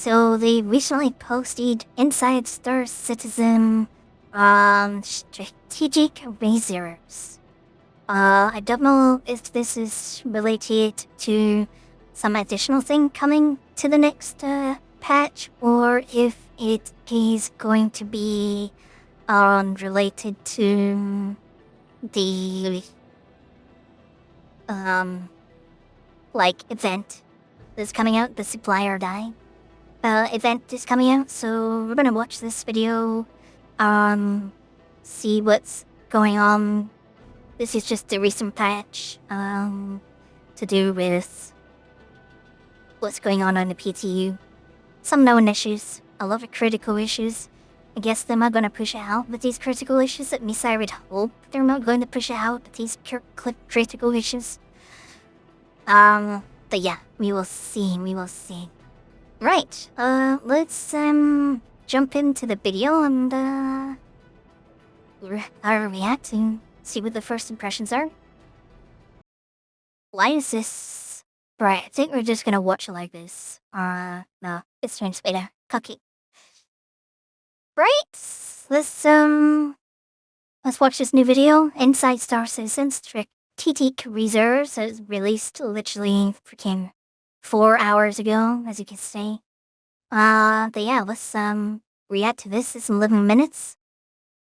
So they recently posted Inside Star Citizen strategic reserves. I don't know if this is related to some additional thing coming to the next patch, or if it is going to be related to the event that's coming out, the Supply or Die event is coming out. So we're gonna watch this video, see what's going on. This is just a recent patch to do with what's going on the PTU. Some known issues, a lot of critical issues. I guess they're not gonna push it out with these critical issues. At least I would hope they're not going to push it out with these critical issues. But yeah, we will see. Right, let's jump into the video and react and see what the first impressions are. Why is this? Right, I think we're just gonna watch it like this. No, it's turns beta. Cocky. Right, let's watch this new video. Inside Star Citizen Strategic Reserves. It was released literally freaking 4 hours ago, as you can see. But yeah, let's react to this. It's 11 minutes.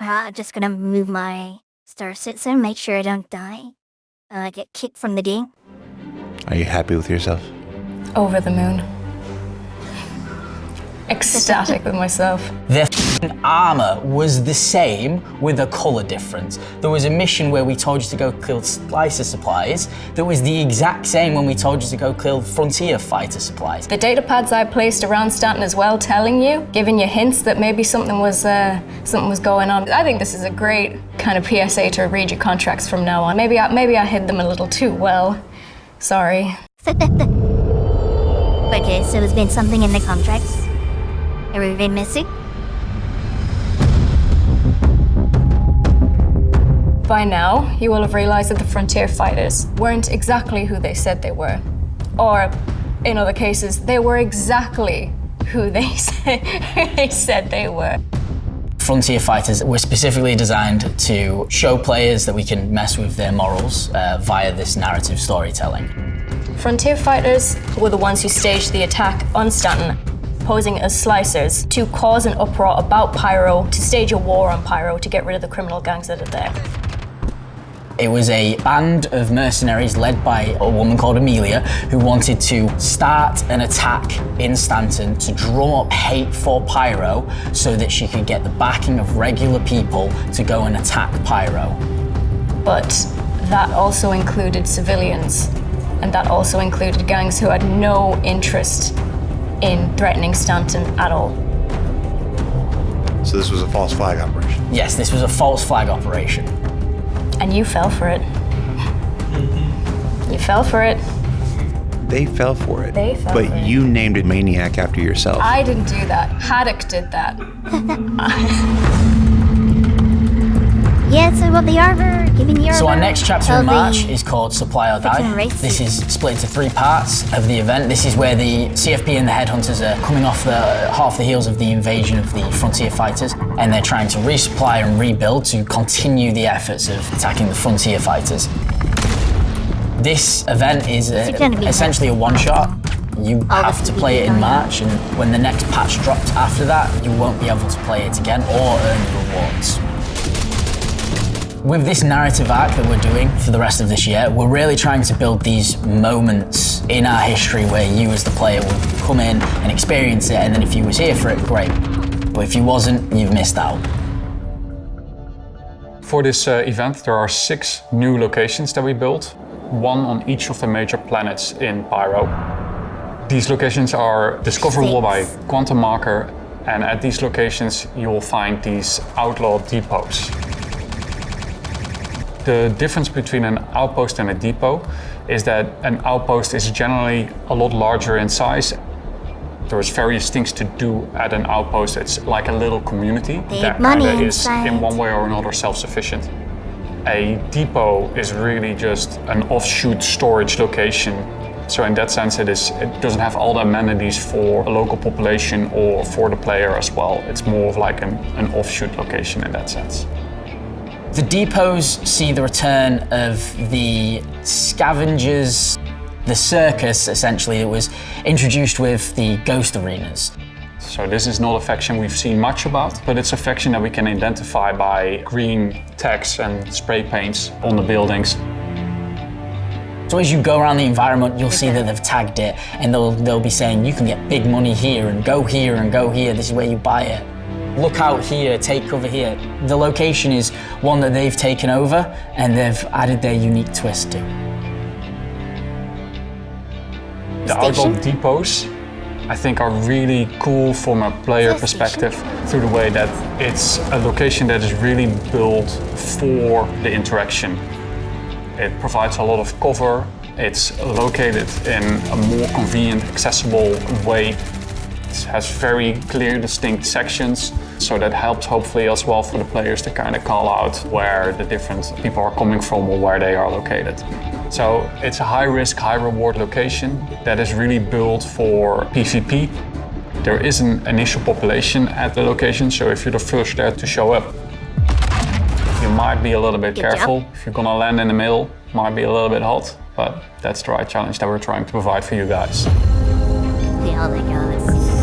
I'm just gonna move my Star Citizen, make sure I don't die. Get kicked from the game. Are you happy with yourself? Over the moon. Ecstatic with myself. Their armor was the same with a color difference. There was a mission where we told you to go kill splicer supplies that was the exact same when we told you to go kill frontier fighter supplies. The data pads I placed around Stanton as well, telling you, giving you hints that maybe something was going on. I think this is a great kind of PSA to read your contracts from now on. Maybe I hid them a little too well. Sorry. Okay, so there's been something in the contracts. Have we been missing? By now, you will have realized that the frontier fighters weren't exactly who they said they were. Or, in other cases, they were exactly who they said they were. Frontier fighters were specifically designed to show players that we can mess with their morals via this narrative storytelling. Frontier fighters were the ones who staged the attack on Stanton, posing as slicers to cause an uproar about Pyro, to stage a war on Pyro to get rid of the criminal gangs that are there. It was a band of mercenaries led by a woman called Amelia who wanted to start an attack in Stanton to drum up hate for Pyro so that she could get the backing of regular people to go and attack Pyro. But that also included civilians, and that also included gangs who had no interest in threatening Stanton at all. So this was a false flag operation? Yes, this was a false flag operation. And you fell for it. You fell for it. They fell for it. They fell for it. But you named a maniac after yourself. I didn't do that. Haddock did that. Yeah, so what the arbor, giving the arbor. So our next chapter in March is called Supply or Die. This is split into 3 parts of the event. This is where the CFP and the Headhunters are coming off half the heels of the invasion of the Frontier Fighters, and they're trying to resupply and rebuild to continue the efforts of attacking the Frontier Fighters. This event is essentially a one-shot. You have to play it in March, and when the next patch drops after that, you won't be able to play it again or earn the rewards. With this narrative arc that we're doing for the rest of this year, we're really trying to build these moments in our history where you as the player will come in and experience it, and then if you was here for it, great. But if you wasn't, you've missed out. For this event, there are 6 new locations that we built, 1 on each of the major planets in Pyro. These locations are discoverable by quantum marker, and at these locations you will find these outlaw depots. The difference between an outpost and a depot is that an outpost is generally a lot larger in size. There's various things to do at an outpost. It's like a little community that is in one way or another self-sufficient. A depot is really just an offshoot storage location So in that sense, it doesn't have all the amenities for a local population or for the player as well. It's more of like an offshoot location in that sense. The depots see the return of the scavengers, the circus essentially. It was introduced with the ghost arenas. So this is not a faction we've seen much about, but it's a faction that we can identify by green tags and spray paints on the buildings. So as you go around the environment, you'll see that they've tagged it, and they'll be saying you can get big money here and go here and go here. This is where you buy it. Look out here, take cover here. The location is one that they've taken over and they've added their unique twist to. The outdoor depots, I think, are really cool from a player perspective through the way that it's a location that is really built for the interaction. It provides a lot of cover. It's located in a more convenient, accessible way. It has very clear, distinct sections, so that helps hopefully as well for the players to kind of call out where the different people are coming from or where they are located. So it's a high-risk, high-reward location that is really built for PvP. There is an initial population at the location, so if you're the first there to show up, you might be a little bit careful. If you're gonna land in the middle, might be a little bit hot, but that's the right challenge that we're trying to provide for you guys. Yeah, they got us.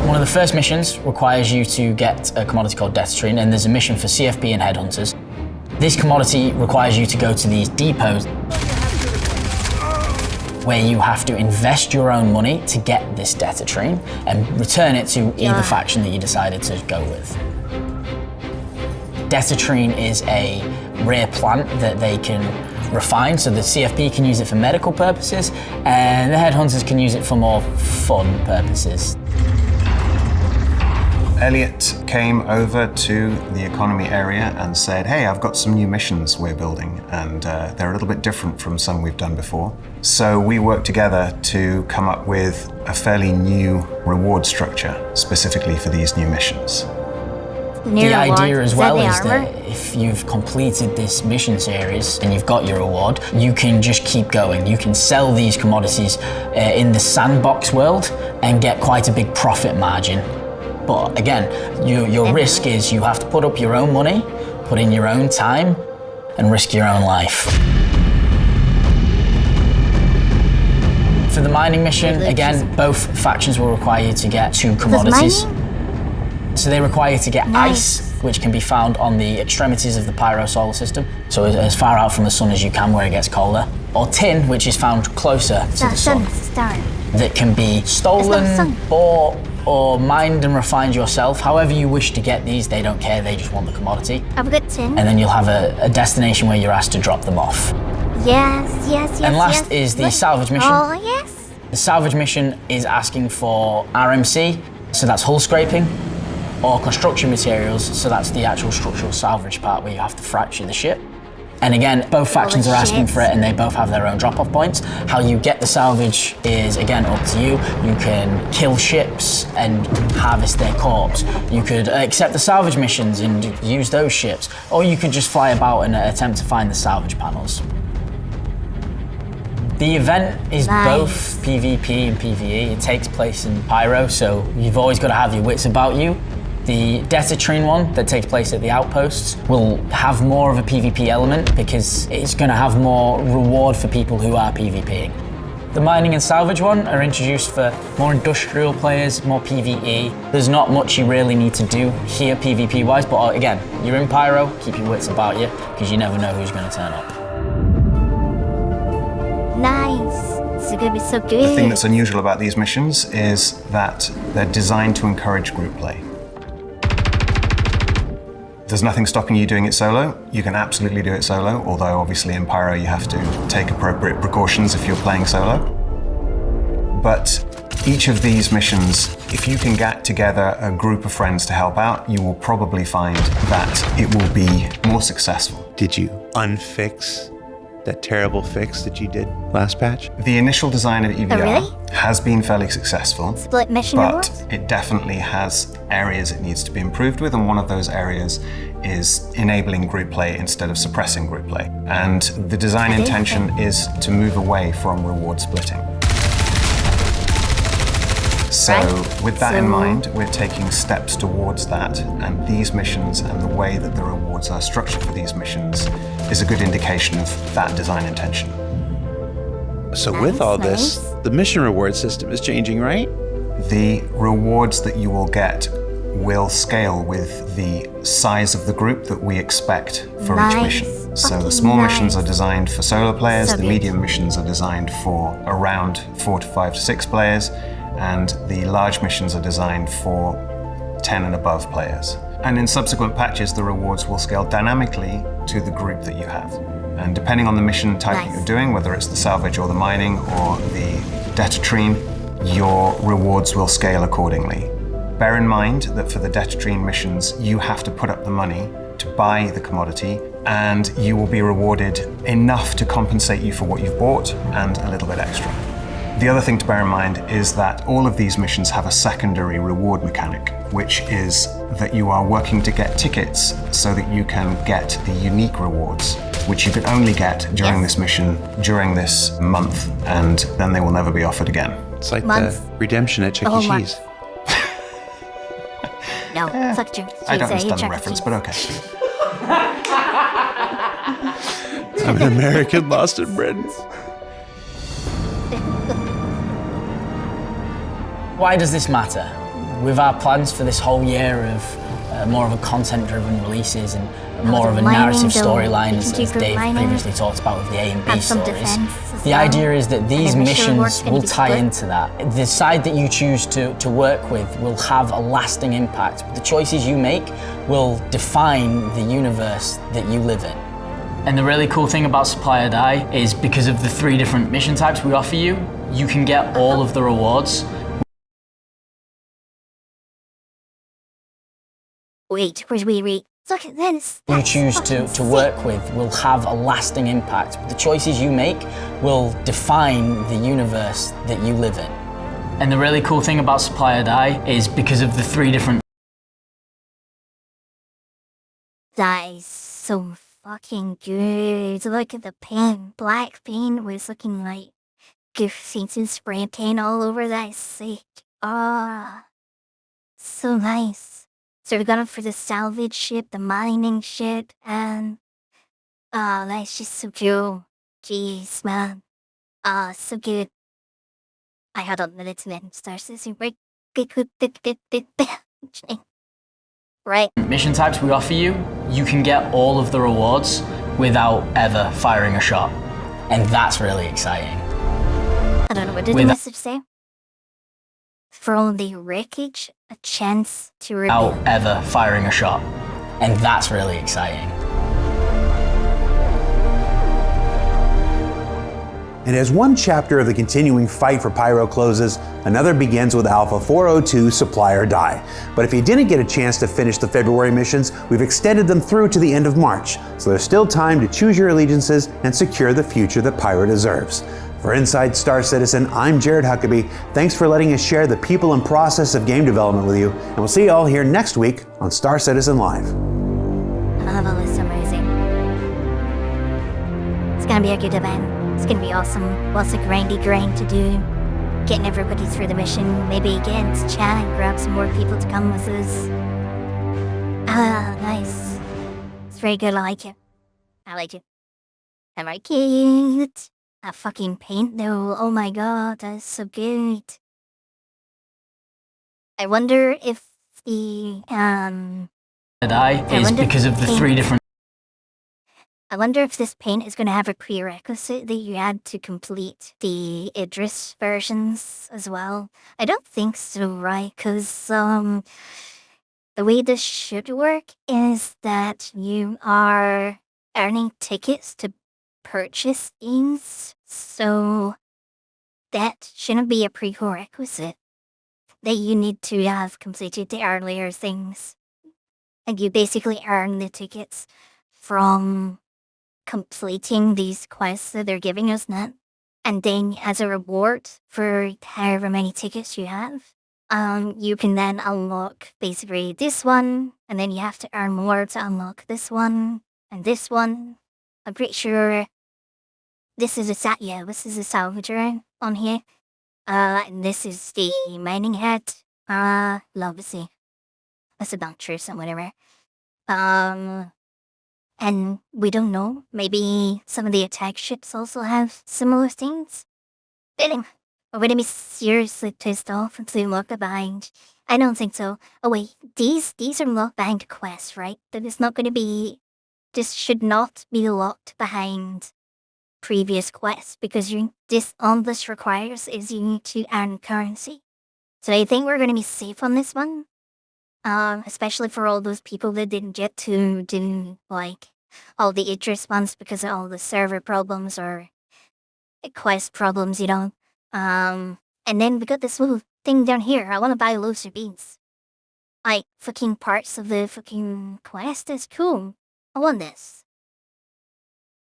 One of the first missions requires you to get a commodity called Death Tree, and there's a mission for CFP and Headhunters. This commodity requires you to go to these depots where you have to invest your own money to get this Death Tree and return it to either faction that you decided to go with. Detatrine is a rare plant that they can refine, so the CFP can use it for medical purposes and the Headhunters can use it for more fun purposes. Elliot came over to the economy area and said, hey, I've got some new missions we're building, and they're a little bit different from some we've done before. So we worked together to come up with a fairly new reward structure specifically for these new missions. The idea as well is that if you've completed this mission series and you've got your reward, you can just keep going. You can sell these commodities in the sandbox world and get quite a big profit margin. But again, your risk is you have to put up your own money, put in your own time, and risk your own life. For the mining mission, again, both factions will require you to get 2 commodities. So they require you to get ice, which can be found on the extremities of the Pyro solar system, so as far out from the sun as you can where it gets colder. Or tin, which is found closer to the sun, that can be stolen, bought, or mined and refined yourself. However you wish to get these, they don't care, they just want the commodity. I've got tin. And then you'll have a destination where you're asked to drop them off. Yes. And last is the salvage mission. Oh, yes. The salvage mission is asking for RMC, so that's hull scraping, or construction materials, so that's the actual structural salvage part where you have to fracture the ship. And again, both factions are asking for it and they both have their own drop-off points. How you get the salvage is, again, up to you. You can kill ships and harvest their corpse. You could accept the salvage missions and use those ships, or you could just fly about and attempt to find the salvage panels. The event is both PvP and PvE. It takes place in Pyro, so you've always got to have your wits about you. The Detatrine one that takes place at the outposts will have more of a PvP element because it's going to have more reward for people who are PvPing. The mining and salvage one are introduced for more industrial players, more PvE. There's not much you really need to do here PvP wise, but again, you're in Pyro, keep your wits about you because you never know who's going to turn up. Nice. It's going to be so good. The thing that's unusual about these missions is that they're designed to encourage group play. There's nothing stopping you doing it solo. You can absolutely do it solo, although obviously in Pyro you have to take appropriate precautions if you're playing solo. But each of these missions, if you can get together a group of friends to help out, you will probably find that it will be more successful. Did you unfix that terrible fix that you did last patch? The initial design of EVR has been fairly successful. Split mission but rewards? it definitely has areas it needs to be improved with, and one of those areas is enabling group play instead of suppressing group play. And the design intention is to move away from reward splitting. So with that in mind, we're taking steps towards that, and these missions and the way that the rewards are structured for these missions is a good indication of that design intention. So with all this, the mission reward system is changing, right? The rewards that you will get will scale with the size of the group that we expect for each mission. So the small missions are designed for solo players, the medium missions are designed for around 4 to 5 to 6 players, and the large missions are designed for 10 and above players. And in subsequent patches, the rewards will scale dynamically to the group that you have. And depending on the mission type that you're doing, whether it's the salvage or the mining or the datatrine, your rewards will scale accordingly. Bear in mind that for the datatrine missions, you have to put up the money to buy the commodity, and you will be rewarded enough to compensate you for what you've bought and a little bit extra. The other thing to bear in mind is that all of these missions have a secondary reward mechanic, which is that you are working to get tickets so that you can get the unique rewards, which you can only get during this mission, during this month, and then they will never be offered again. It's like the redemption at Chuck E. Cheese. No, fuck Chuck E. Cheese. I don't understand the reference, but okay. I'm an American lost in Britain. Why does this matter? With our plans for this whole year of more of a content-driven releases and more of a narrative storyline, as Dave previously talked about with the A and B stories. The idea is that these missions will tie into that. The side that you choose to work with will have a lasting impact. The choices you make will define the universe that you live in. And the really cool thing about Supply or Die is because of the 3 different mission types we offer you, you can get all of the rewards. Wait, where's we? Look at this. You choose to work with will have a lasting impact. The choices you make will define the universe that you live in. And the really cool thing about Supply or Die is because of the 3 different... That is so fucking good. Look at the paint. Black paint was looking like graffiti spray paint all over. That is sick. Ah, so nice. So we're going for the salvage ship, the mining ship, and that's just so cool. Jeez, man. So good. I had a minute to then start this right. Right. Mission types we offer you, you can get all of the rewards without ever firing a shot. And that's really exciting. I don't know, what did the message say? From the wreckage, a chance to rebuild. Without ever firing a shot. And that's really exciting. And as one chapter of the continuing fight for Pyro closes, another begins with Alpha 402 Supply or Die. But if you didn't get a chance to finish the February missions, we've extended them through to the end of March, so there's still time to choose your allegiances and secure the future that Pyro deserves. For Inside Star Citizen, I'm Jared Huckabee. Thanks for letting us share the people and process of game development with you, and we'll see you all here next week on Star Citizen Live. Lava is amazing. It's gonna be a good event. It's gonna be awesome. Lots of grindy grind to do. Getting everybody through the mission. Maybe get into chat and grab some more people to come with us. Nice. It's very good. I like it. I like it. I like it. That fucking paint though. Oh my god, that's so good. I wonder if the Is because of the 3 different... I wonder if this paint is going to have a prerequisite that you add to complete the Idris versions as well. I don't think so, right? Because the way this should work is that you are earning tickets to purchase things, so that shouldn't be a prerequisite that you need to have completed the earlier things. And you basically earn the tickets from completing these quests that they're giving us now. And then as a reward for however many tickets you have, you can then unlock basically this one, and then you have to earn more to unlock this one and this one. I'm pretty sure this is this is a salvager on here. And this is the mining head. Obviously, that's a Doctress or whatever. And we don't know. Maybe some of the attack ships also have similar things. But we're gonna be seriously pissed off if they look behind. I don't think so. Oh wait, these are locked behind quests, right? That is not gonna be. This should not be locked behind previous quests because all this requires is you need to earn currency. So I think we're gonna be safe on this one. Especially for all those people that didn't get to do like all the Idris ones because of all the server problems or quest problems, you know. And then we got this little thing down here. I want to buy loads of beans. Like fucking parts of the fucking quest is cool. I want this.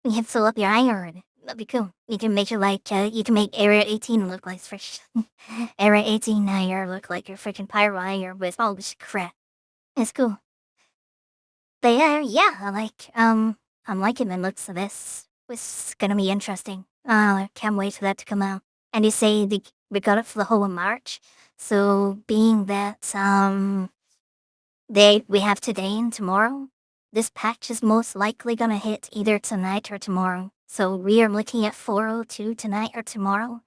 You can fill up your iron. That'd be cool. You can make it like you can make Area 18 look like fresh. Area 18 iron look like your freaking pyro iron with all this crap. It's cool. But yeah, I'm liking the looks of this. It's gonna be interesting. I can't wait for that to come out. And you say we got it for the whole of March. So being that we have today and tomorrow, this patch is most likely gonna hit either tonight or tomorrow. So we are looking at 402 tonight or tomorrow.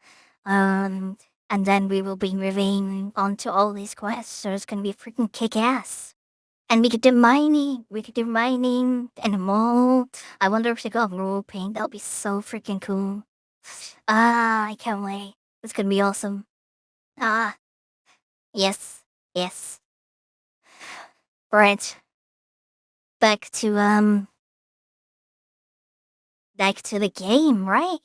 And then we will be moving on to all these quests. So it's gonna be freaking kick ass. And we could do mining. We could do mining and a mall. I wonder if they got role paint. That would be so freaking cool. I can't wait. It's gonna be awesome. Yes. Yes. Right. Back to the game, right?